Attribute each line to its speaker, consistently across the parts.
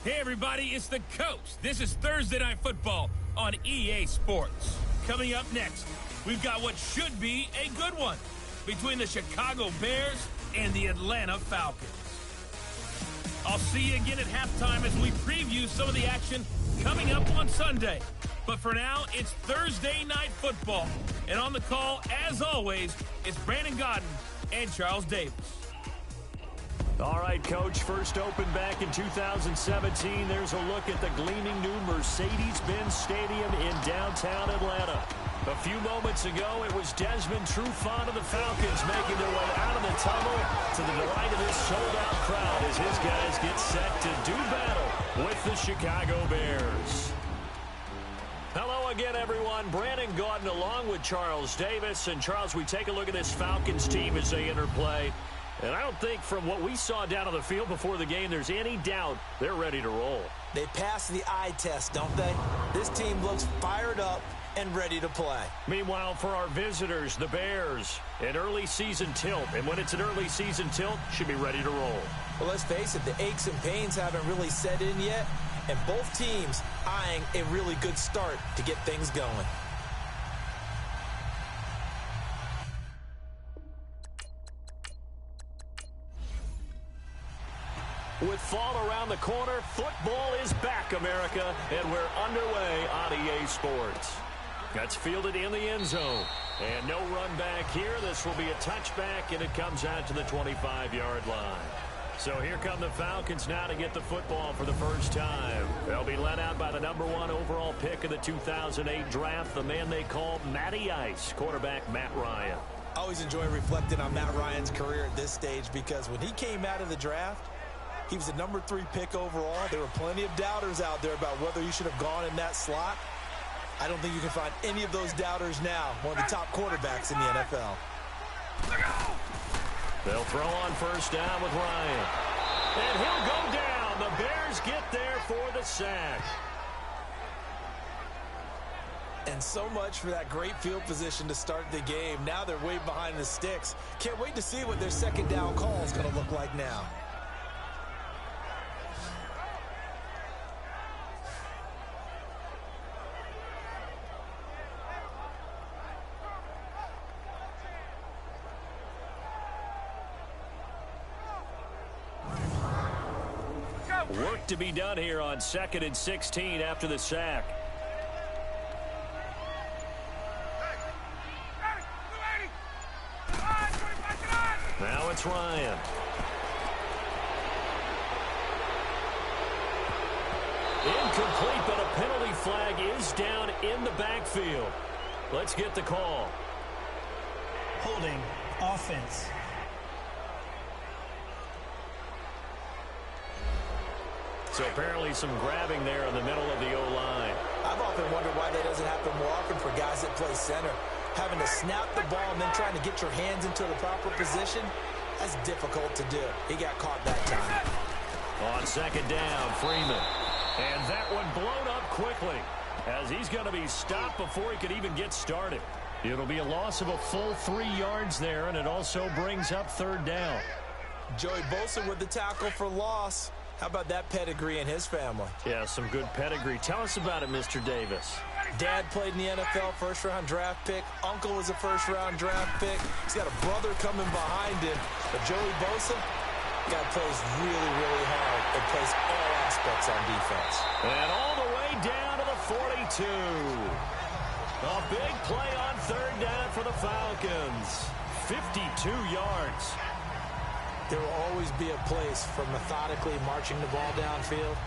Speaker 1: Hey everybody, it's the Coach. This is Thursday Night Football on EA Sports. Coming up next, we've got what should be a good one between the Chicago Bears and the Atlanta Falcons. I'll see you again at halftime as we preview some of the action coming up on Sunday. But for now, it's Thursday Night Football. And on the call, as always, it's Brandon Godden and Charles Davis.
Speaker 2: All right, Coach, first opened back in 2017. There's a look at the gleaming new Mercedes-Benz Stadium in downtown Atlanta. A few moments ago, it was Desmond Trufant of the Falcons making their way out of the tunnel to the delight of this sold-out crowd as his guys get set to do battle with the Chicago Bears. Hello again, everyone. Brandon Gaudin along with Charles Davis. And, Charles, we take a look at this Falcons team as they enter play. And I don't think from what we saw down on the field before the game there's any doubt they're ready to roll.
Speaker 3: They passed the eye test, don't they? This team looks fired up and ready to play.
Speaker 2: Meanwhile, for our visitors, the Bears, an early season tilt. And when it's an early season tilt, should be ready to roll.
Speaker 3: Well, let's face it, the aches and pains haven't really set in yet. And both teams eyeing a really good start to get things going.
Speaker 2: With fall around the corner, football is back, America, and we're underway on EA Sports. That's fielded in the end zone. And no run back here. This will be a touchback, and it comes out to the 25-yard line. So here come the Falcons now to get the football for the first time. They'll be led out by the #1 overall pick of the 2008 draft, the man they call Matty Ice, quarterback Matt Ryan.
Speaker 3: I always enjoy reflecting on Matt Ryan's career at this stage because when he came out of the draft, he was the #3 pick overall. There were plenty of doubters out there about whether he should have gone in that slot. I don't think you can find any of those doubters now. One of the top quarterbacks in the NFL.
Speaker 2: They'll throw on first down with Ryan. And he'll go down. The Bears get there for the sack.
Speaker 3: And so much for that great field position to start the game. Now they're way behind the sticks. Can't wait to see what their second down call is going to look like now.
Speaker 2: Work to be done here on 2nd and 16 after the sack. Now it's Ryan. Incomplete, but a penalty flag is down in the backfield. Let's get the call.
Speaker 4: Holding offense.
Speaker 2: So apparently some grabbing there in the middle of the O-line.
Speaker 3: I've often wondered why that doesn't happen more often for guys that play center. Having to snap the ball and then trying to get your hands into the proper position, that's difficult to do. He got caught that time.
Speaker 2: On second down, Freeman. And that one blown up quickly as he's going to be stopped before he could even get started. It'll be a loss of a full 3 yards there, and it also brings up third down.
Speaker 3: Joey Bosa with the tackle for loss. How about that pedigree in his family?
Speaker 2: Yeah, some good pedigree. Tell us about it, Mr. Davis.
Speaker 3: Dad played in the NFL, first-round draft pick. Uncle was a first-round draft pick. He's got a brother coming behind him. But Joey Bosa, guy plays really, really hard and plays all aspects on defense.
Speaker 2: And all the way down to the 42. A big play on third down for the Falcons. 52 yards.
Speaker 3: There will always be a place for methodically marching the ball downfield.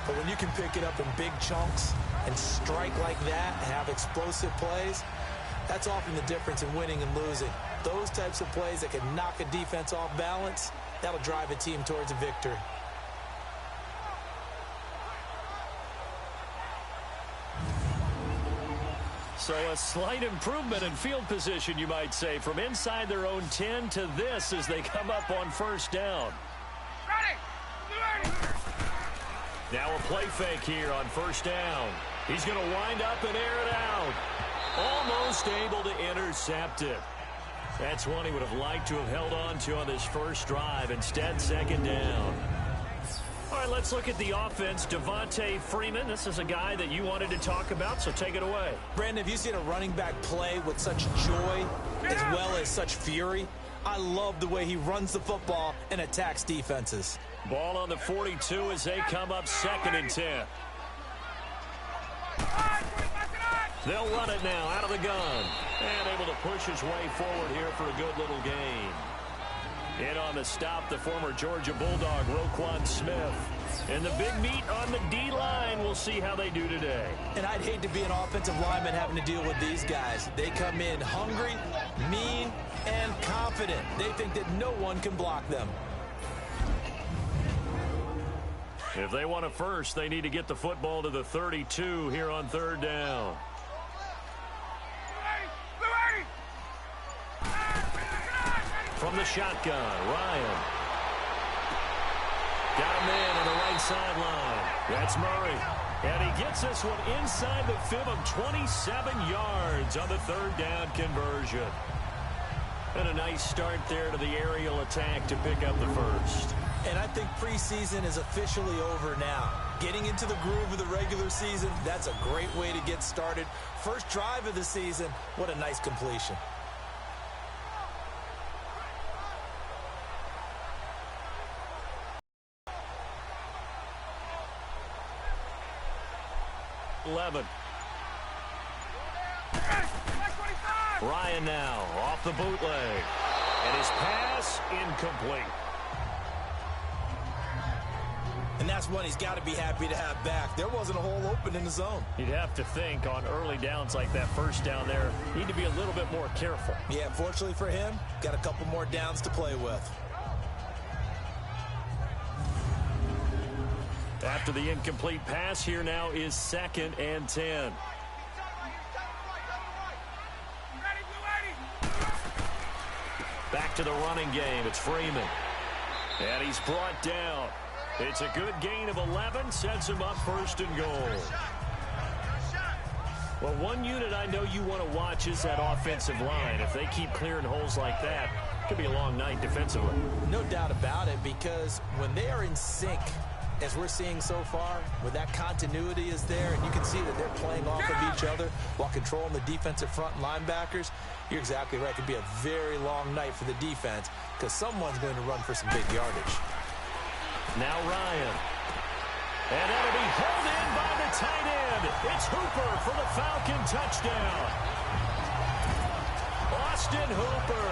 Speaker 3: But when you can pick it up in big chunks and strike like that and have explosive plays, that's often the difference in winning and losing. Those types of plays that can knock a defense off balance, that'll drive a team towards a victory.
Speaker 2: So a slight improvement in field position, you might say, from inside their own 10 to this as they come up on first down. Now a play fake here on first down. He's going to wind up and air it out. Almost able to intercept it. That's one he would have liked to have held on to on this first drive. Instead, second down. All right, let's look at the offense. Devontae Freeman, this is a guy that you wanted to talk about, so take it away.
Speaker 3: Brandon, have you seen a running back play with such joy as well as such fury? I love the way he runs the football and attacks defenses.
Speaker 2: Ball on the 42 as they come up 2nd and 10. They'll run it now out of the gun. And able to push his way forward here for a good little gain. In on the stop, the former Georgia Bulldog, Roquan Smith. And the big meat on the D-line. We'll see how they do today.
Speaker 3: And I'd hate to be an offensive lineman having to deal with these guys. They come in hungry, mean, and confident. They think that no one can block them.
Speaker 2: If they want a first, they need to get the football to the 32 here on 3rd down. From the shotgun, Ryan. Got a man on the right sideline. That's Murray. And he gets this one inside the fib of 27 yards on the 3rd down conversion. And a nice start there to the aerial attack to pick up the first.
Speaker 3: And I think preseason is officially over now. Getting into the groove of the regular season, that's a great way to get started. First drive of the season, what a nice completion.
Speaker 2: Ryan now off the bootleg. And his pass incomplete.
Speaker 3: And that's one he's got to be happy to have back. There wasn't a hole open in the zone.
Speaker 2: You'd have to think on early downs like that, first down there, need to be a little bit more careful.
Speaker 3: Yeah, fortunately for him, got a couple more downs to play with.
Speaker 2: After the incomplete pass, here now is 2nd and 10. Back to the running game. It's Freeman. And he's brought down. It's a good gain of 11. Sets him up 1st and goal. Well, one unit I know you want to watch is that offensive line. If they keep clearing holes like that, it could be a long night defensively.
Speaker 3: No doubt about it, because when they are in sync, as we're seeing so far, where that continuity is there, and you can see that they're playing off of each other while controlling the defensive front linebackers, you're exactly right. It could be a very long night for the defense because someone's going to run for some big yardage.
Speaker 2: Now Ryan. And that'll be held in by the tight end. It's Hooper for the Falcon touchdown. Austin Hooper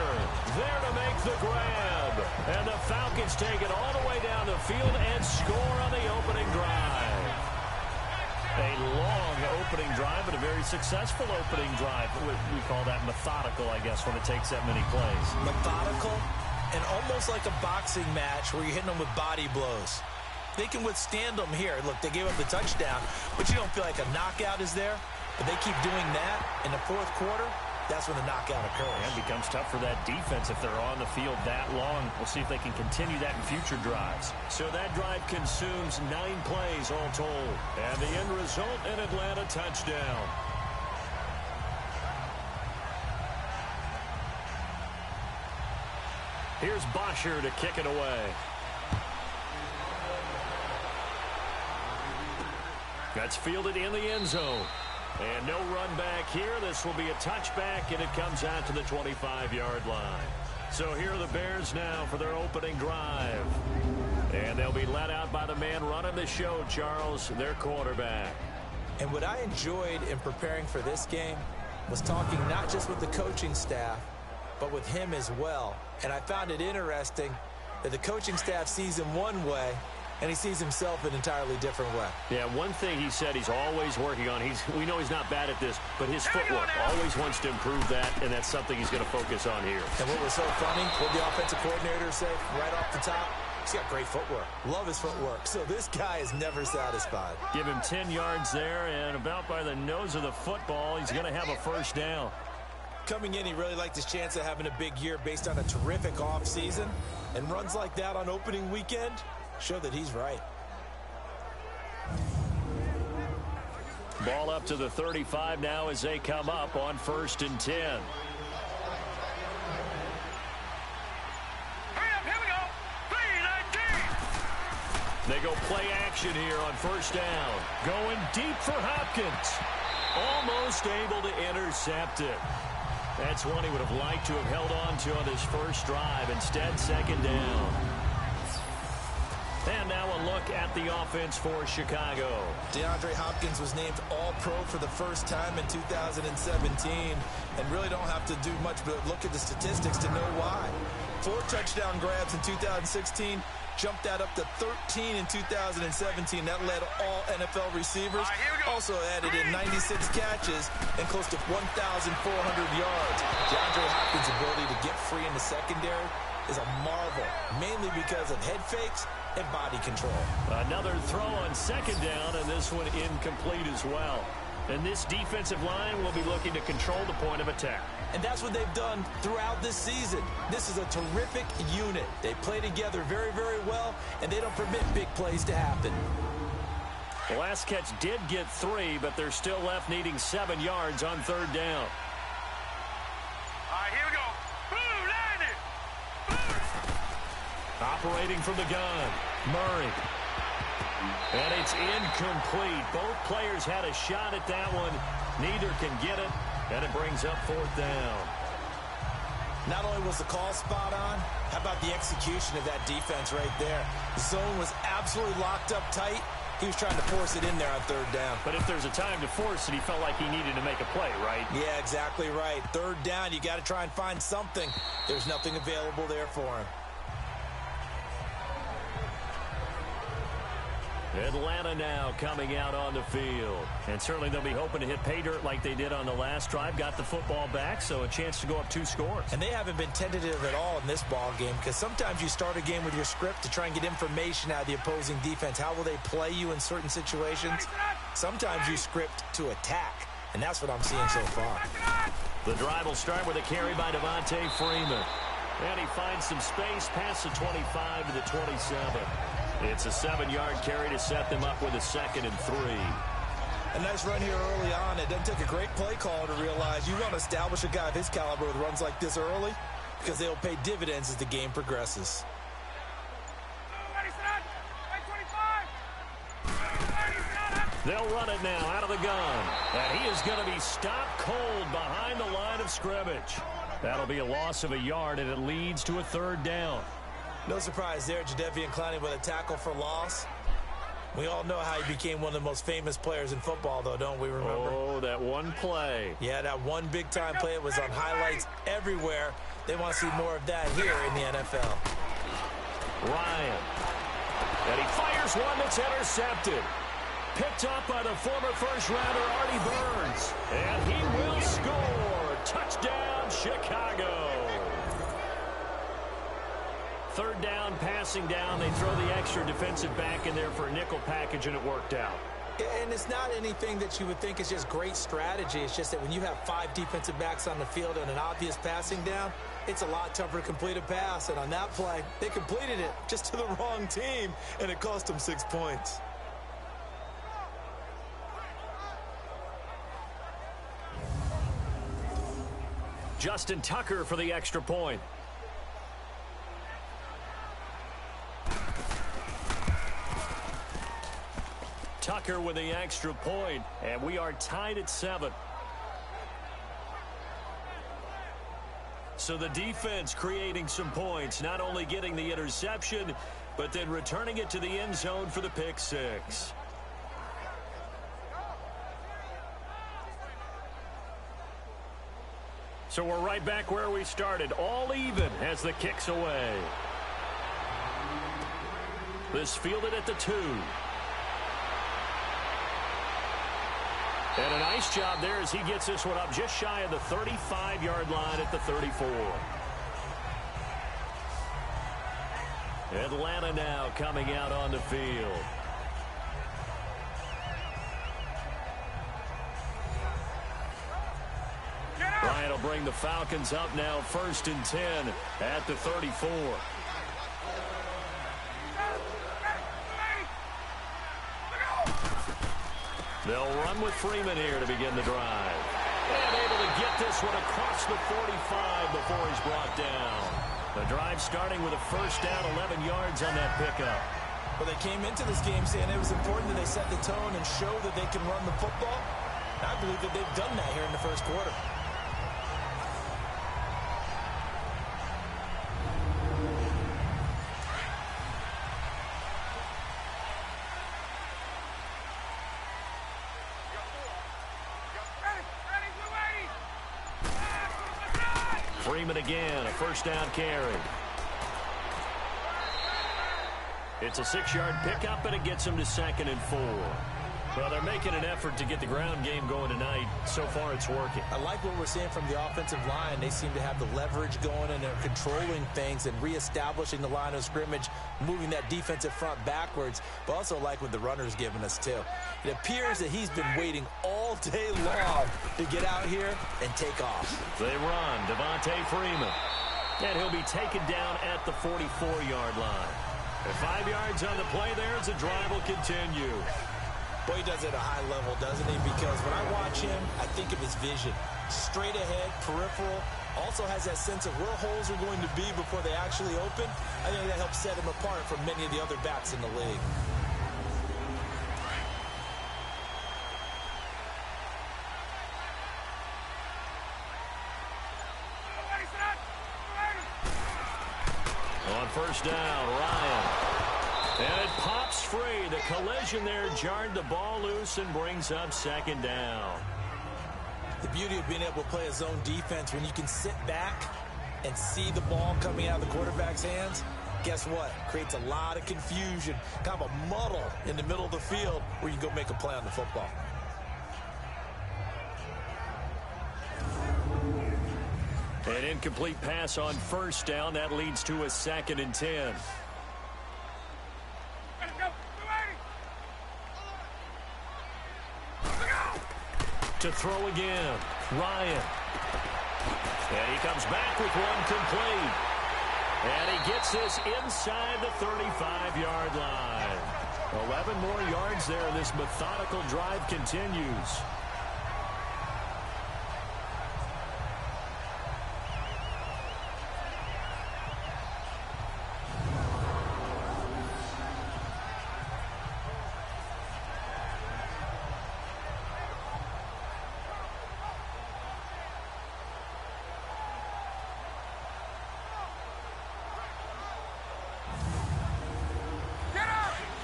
Speaker 2: there to make the grab. And the Falcons take it all the way down the field and score on the opening drive. A long opening drive, but a very successful opening drive. We call that methodical, I guess, when it takes that many plays.
Speaker 3: Methodical and almost like a boxing match where you're hitting them with body blows. They can withstand them here. Look, they gave up the touchdown, but you don't feel like a knockout is there. But they keep doing that in the 4th quarter. That's when the knockout occurs.
Speaker 2: And it becomes tough for that defense if they're on the field that long. We'll see if they can continue that in future drives. So that drive consumes 9 plays all told. And the end result, an Atlanta touchdown. Here's Bosher to kick it away. That's fielded in the end zone. And no run back here. This will be a touchback, and it comes out to the 25-yard line. So here are the Bears now for their opening drive. And they'll be let out by the man running the show, Charles, their quarterback.
Speaker 3: And what I enjoyed in preparing for this game was talking not just with the coaching staff, but with him as well. And I found it interesting that the coaching staff sees him one way, and he sees himself an entirely different way.
Speaker 2: Yeah, one thing he said he's always working on, we know he's not bad at this, but his footwork, always wants to improve that, and that's something he's going to focus on here.
Speaker 3: And what was so funny, what the offensive coordinator said right off the top, he's got great footwork. Love his footwork. So this guy is never satisfied.
Speaker 2: Give him 10 yards there, and about by the nose of the football, he's going to have a first down.
Speaker 3: Coming in, he really liked his chance of having a big year based on a terrific offseason, and runs like that on opening weekend show that he's right.
Speaker 2: Ball up to the 35 now as they come up on 1st and 10.
Speaker 1: Here we go. 3-19.
Speaker 2: They go play action here on first down. Going deep for Hopkins. Almost able to intercept it. That's one he would have liked to have held on to on his first drive. Instead, second down. And now a look at the offense for Chicago.
Speaker 3: DeAndre Hopkins was named All-Pro for the first time in 2017, and really don't have to do much but look at the statistics to know why. 4 touchdown grabs in 2016, jumped that up to 13 in 2017. That led all NFL receivers. Also added in 96 catches and close to 1,400 yards. DeAndre Hopkins' ability to get free in the secondary is a marvel, mainly because of head fakes and body control.
Speaker 2: Another throw on second down, and this one incomplete as well. And this defensive line will be looking to control the point of attack.
Speaker 3: And that's what they've done throughout this season. This is a terrific unit. They play together very, very well, and they don't permit big plays to happen.
Speaker 2: The last catch did get 3, but they're still left needing 7 yards on third down.
Speaker 5: All right, here we go. Boom, landed.
Speaker 2: Operating from the gun, Murray. And it's incomplete. Both players had a shot at that one. Neither can get it, and it brings up fourth down.
Speaker 3: Not only was the call spot on, how about the execution of that defense right there? The zone was absolutely locked up tight. He was trying to force it in there on third down.
Speaker 2: But if there's a time to force it, he felt like he needed to make a play, right?
Speaker 3: Yeah, exactly right. Third down, you got to try and find something. There's nothing available there for him.
Speaker 2: Atlanta now coming out on the field. And certainly they'll be hoping to hit pay dirt like they did on the last drive. Got the football back, so a chance to go up 2 scores.
Speaker 3: And they haven't been tentative at all in this ball game, because sometimes you start a game with your script to try and get information out of the opposing defense. How will they play you in certain situations? Sometimes you script to attack, and that's what I'm seeing so far.
Speaker 2: The drive will start with a carry by Devontae Freeman. And he finds some space past the 25 to the 27. It's a 7-yard carry to set them up with a 2nd and 3.
Speaker 3: A nice run here early on. It doesn't take a great play call to realize you want to establish a guy of his caliber with runs like this early, because they'll pay dividends as the game progresses.
Speaker 2: They'll run it now out of the gun. And he is going to be stopped cold behind the line of scrimmage. That'll be a loss of a yard, and it leads to a third down.
Speaker 3: No surprise there, Jadeveon Clowney with a tackle for loss. We all know how he became one of the most famous players in football, though, don't we remember?
Speaker 2: Oh, that one play.
Speaker 3: Yeah, that one big-time play. It was on highlights everywhere. They want to see more of that here in the NFL.
Speaker 2: Ryan. And he fires one that's intercepted. Picked up by the former first-rounder Artie Burns. And he will score. Touchdown, Chicago. Third down, passing down. They throw the extra defensive back in there for a nickel package, and it worked out.
Speaker 3: And it's not anything that you would think is just great strategy. It's just that when you have 5 defensive backs on the field and an obvious passing down, it's a lot tougher to complete a pass. And on that play, they completed it just to the wrong team, and it cost them 6 points.
Speaker 2: Justin Tucker for the extra point. Tucker with the extra point, and we are tied at 7. So the defense creating some points, not only getting the interception, but then returning it to the end zone for the pick 6. So we're right back where we started, all even as the kick's away. This fielded at the 2. And a nice job there as he gets this one up just shy of the 35-yard line at the 34. Atlanta now coming out on the field. Ryan will bring the Falcons up now 1st and 10 at the 34. They'll run with Freeman here to begin the drive. And able to get this one across the 45 before he's brought down. The drive starting with a first down, 11 yards on that pickup.
Speaker 3: Well, they came into this game saying it was important that they set the tone and show that they can run the football. And I believe that they've done that here in the first quarter.
Speaker 2: Freeman again, a first down carry. It's a 6-yard pickup, and it gets him to 2nd and 4. Well, they're making an effort to get the ground game going tonight. So far, it's working.
Speaker 3: I like what we're seeing from the offensive line. They seem to have the leverage going, and they're controlling things and reestablishing the line of scrimmage, moving that defensive front backwards, but also like what the runner's giving us, too. It appears that he's been waiting all day long to get out here and take off.
Speaker 2: They run, Devontae Freeman. And he'll be taken down at the 44-yard line. And 5 yards on the play there as the drive will continue.
Speaker 3: Boy, he does it at a high level, doesn't he? Because when I watch him, I think of his vision. Straight ahead, peripheral. Also has that sense of where holes are going to be before they actually open. I think that helps set him apart from many of the other backs in the league.
Speaker 2: On first down, Ryan. And it pops free. The collision there jarred the ball loose and brings up 2nd down.
Speaker 3: The beauty of being able to play a zone defense when you can sit back and see the ball coming out of the quarterback's hands, guess what? Creates a lot of confusion, kind of a muddle in the middle of the field where you can go make a play on the football.
Speaker 2: An incomplete pass on first down. That leads to a 2nd and 10. To throw again, Ryan. And he comes back with one complete. And he gets this inside the 35-yard line. 11 more yards there, and this methodical drive continues.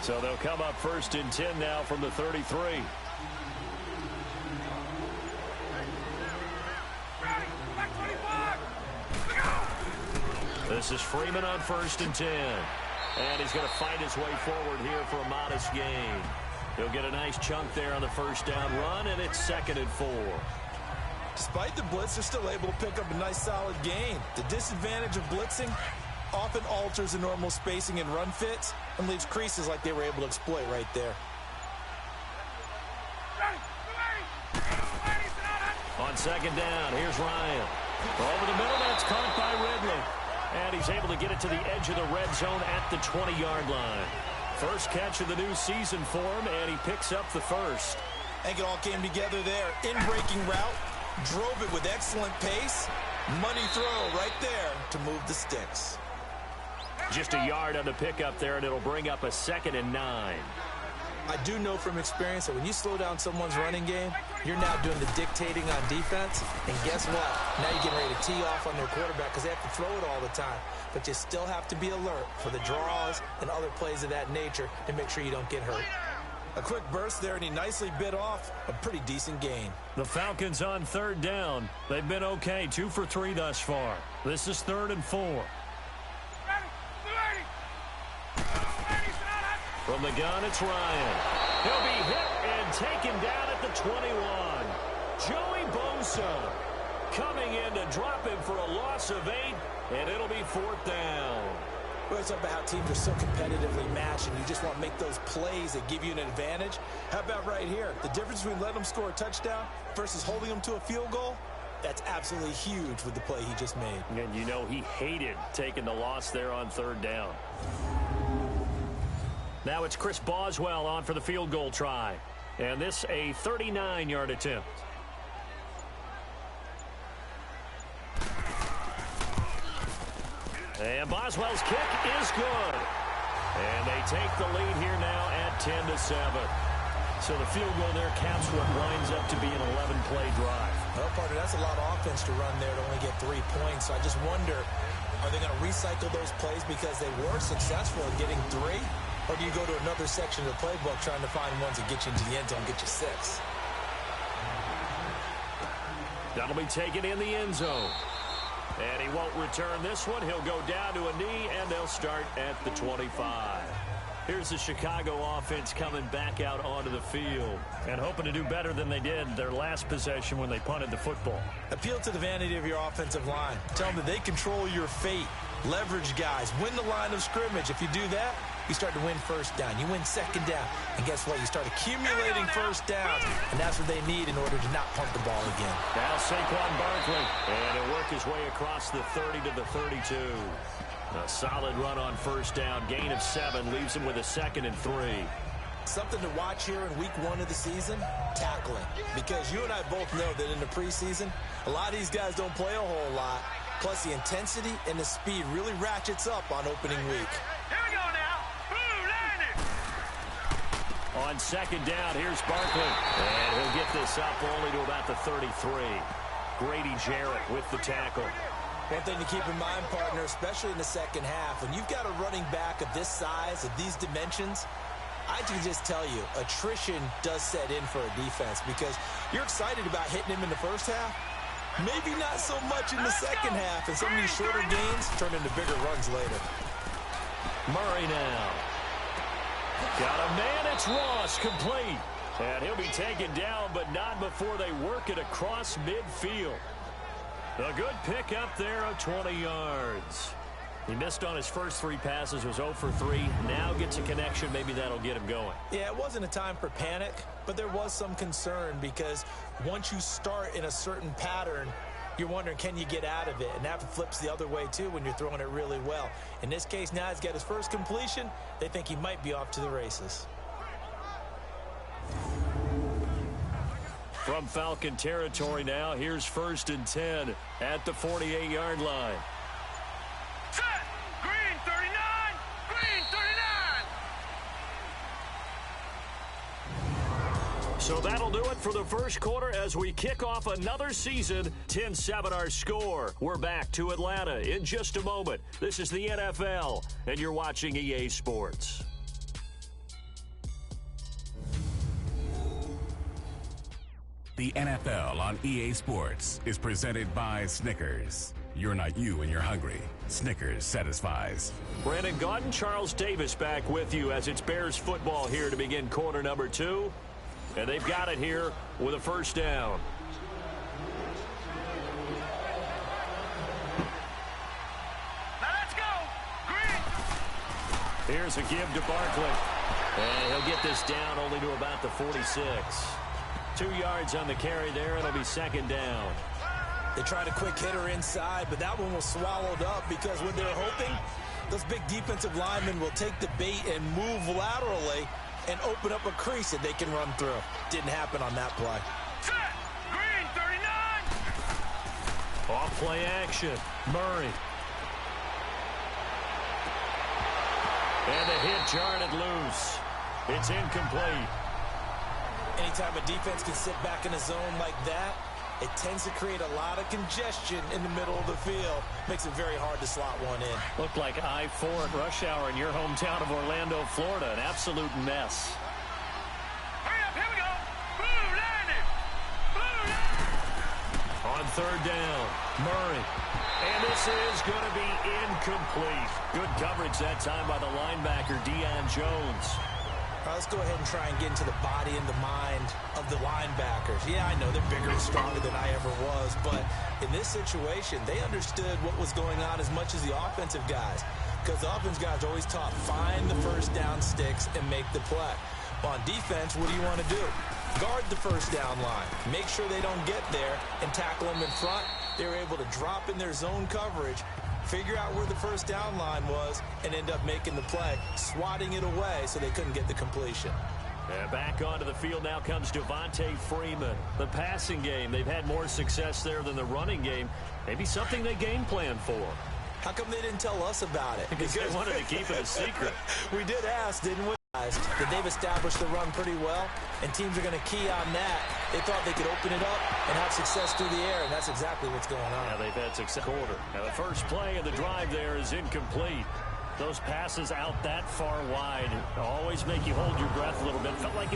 Speaker 2: So they'll come up 1st and 10 now from the 33. This is Freeman on 1st and 10. And he's going to fight his way forward here for a modest gain. He'll get a nice chunk there on the first down run, and it's 2nd and 4.
Speaker 3: Despite the blitz, they're still able to pick up a nice solid gain. The disadvantage of blitzing often alters the normal spacing and run fits and leaves creases like they were able to exploit right there.
Speaker 2: On 2nd down, here's Ryan. Over the middle, that's caught by Ridley. And he's able to get it to the edge of the red zone at the 20-yard line. First catch of the new season for him, and he picks up the first.
Speaker 3: I think it all came together there. In-breaking route, drove it with excellent pace. Money throw right there to move the sticks.
Speaker 2: Just a yard on the pickup there, and it'll bring up a 2nd and 9.
Speaker 3: I do know from experience that when you slow down someone's running game, you're now doing the dictating on defense. And guess what? Now you're getting ready to tee off on their quarterback because they have to throw it all the time. But you still have to be alert for the draws and other plays of that nature to make sure you don't get hurt. A quick burst there, and he nicely bit off a pretty decent gain.
Speaker 2: The Falcons on 3rd down. They've been okay, 2 for 3 thus far. This is 3rd and 4. From the gun, it's Ryan. He'll be hit and taken down at the 21. Joey Bosa coming in to drop him for a loss of 8, and it'll be 4th down.
Speaker 3: We always talk about how teams are so competitively matched, and you just want to make those plays that give you an advantage. How about right here? The difference between letting them score a touchdown versus holding them to a field goal, that's absolutely huge with the play he just made.
Speaker 2: And you know he hated taking the loss there on 3rd down. Now it's Chris Boswell on for the field goal try. And this a 39-yard attempt. And Boswell's kick is good. And they take the lead here now at 10-7. So the field goal there caps what winds up to be an 11-play drive.
Speaker 3: Well, partner, that's a lot of offense to run there to only get 3 points. So I just wonder, are they going to recycle those plays because they were successful in getting 3? Or do you go to another section of the playbook trying to find ones that get you into the end zone, get you 6?
Speaker 2: That'll be taken in the end zone. And he won't return this one. He'll go down to a knee, and they'll start at the 25. Here's the Chicago offense coming back out onto the field and hoping to do better than they did their last possession when they punted the football.
Speaker 3: Appeal to the vanity of your offensive line. Tell them that they control your fate. Leverage guys. Win the line of scrimmage. If you do that, you start to win first down. You win second down. And guess what? You start accumulating first downs. And that's what they need in order to not punt the ball again.
Speaker 2: Now Saquon Barkley. And he'll work his way across the 30 to the 32. A solid run on first down. Gain of 7 leaves him with a 2nd and 3.
Speaker 3: Something to watch here in week 1 of the season, tackling. Because you and I both know that in the preseason, a lot of these guys don't play a whole lot. Plus, the intensity and the speed really ratchets up on opening week.
Speaker 5: Here we go now. Landed.
Speaker 2: On second down, here's Barkley. And he'll get this up only to about the 33. Grady Jarrett with the tackle.
Speaker 3: One thing to keep in mind, partner, especially in the second half, when you've got a running back of this size, of these dimensions, I can just tell you, attrition does set in for a defense because you're excited about hitting him in the first half. Maybe not so much in the second half, and some of these shorter gains turn into bigger runs later.
Speaker 2: Murray now. Got a man, it's Ross, complete. And he'll be taken down, but not before they work it across midfield. A good pick up there of 20 yards. He missed on his first 3 passes, was 0 for 3. Now gets a connection. Maybe that'll get him going.
Speaker 3: Yeah, it wasn't a time for panic, but there was some concern because once you start in a certain pattern, you're wondering, can you get out of it? And that flips the other way, too, when you're throwing it really well. In this case, now he's got his first completion. They think he might be off to the races.
Speaker 2: From Falcon territory now, here's 1st and 10 at the 48-yard line.
Speaker 5: Set. Green 39. Green 39.
Speaker 2: So that'll do it for the first quarter as we kick off another season. 10-7 our score. We're back to Atlanta in just a moment. This is the NFL, and you're watching EA Sports.
Speaker 6: The NFL on EA Sports is presented by Snickers. You're not you when you're hungry. Snickers satisfies.
Speaker 2: Brandon Gaudin, Charles Davis back with you as it's Bears football here to begin quarter number 2. And they've got it here with a first down.
Speaker 5: Now let's go. Green.
Speaker 2: Here's a give to Barkley. And he'll get this down only to about the 46. 2 yards on the carry there. It'll be second down.
Speaker 3: They tried a quick hitter inside, but that one was swallowed up because what they're hoping, those big defensive linemen will take the bait and move laterally and open up a crease that they can run through. Didn't happen on that play.
Speaker 5: Set. Green 39.
Speaker 2: Off play action. Murray. And the hit jarred it loose. It's incomplete.
Speaker 3: Anytime a defense can sit back in a zone like that, it tends to create a lot of congestion in the middle of the field. Makes it very hard to slot one in.
Speaker 2: Looked like I-4 at rush hour in your hometown of Orlando, Florida. An absolute mess.
Speaker 5: Hurry up. Here we go. Blue landed. Blue landed.
Speaker 2: On third down, Murray. And this is going to be incomplete. Good coverage that time by the linebacker, Deion Jones.
Speaker 3: Let's go ahead and try and get into the body and the mind of the linebackers. Yeah, I know they're bigger and stronger than I ever was, but in this situation, they understood what was going on as much as the offensive guys. Because the offensive guys are always taught, find the first down sticks and make the play. On defense, what do you want to do? Guard the first down line. Make sure they don't get there and tackle them in front. They were able to drop in their zone coverage, figure out where the first down line was, and end up making the play, swatting it away so they couldn't get the completion.
Speaker 2: And back onto the field now comes Devontae Freeman. The passing game, they've had more success there than the running game. Maybe something they game plan for.
Speaker 3: How come they didn't tell us about it?
Speaker 2: Because they wanted to keep it a secret.
Speaker 3: We did ask, didn't we? That they've established the run pretty well, and teams are going to key on that. They thought they could open it up and have success through the air, and that's exactly what's going on.
Speaker 2: Yeah, they've had success. Quarter. Now the first play of the drive there is incomplete. Those passes out that far wide always make you hold your breath a little bit. Felt like it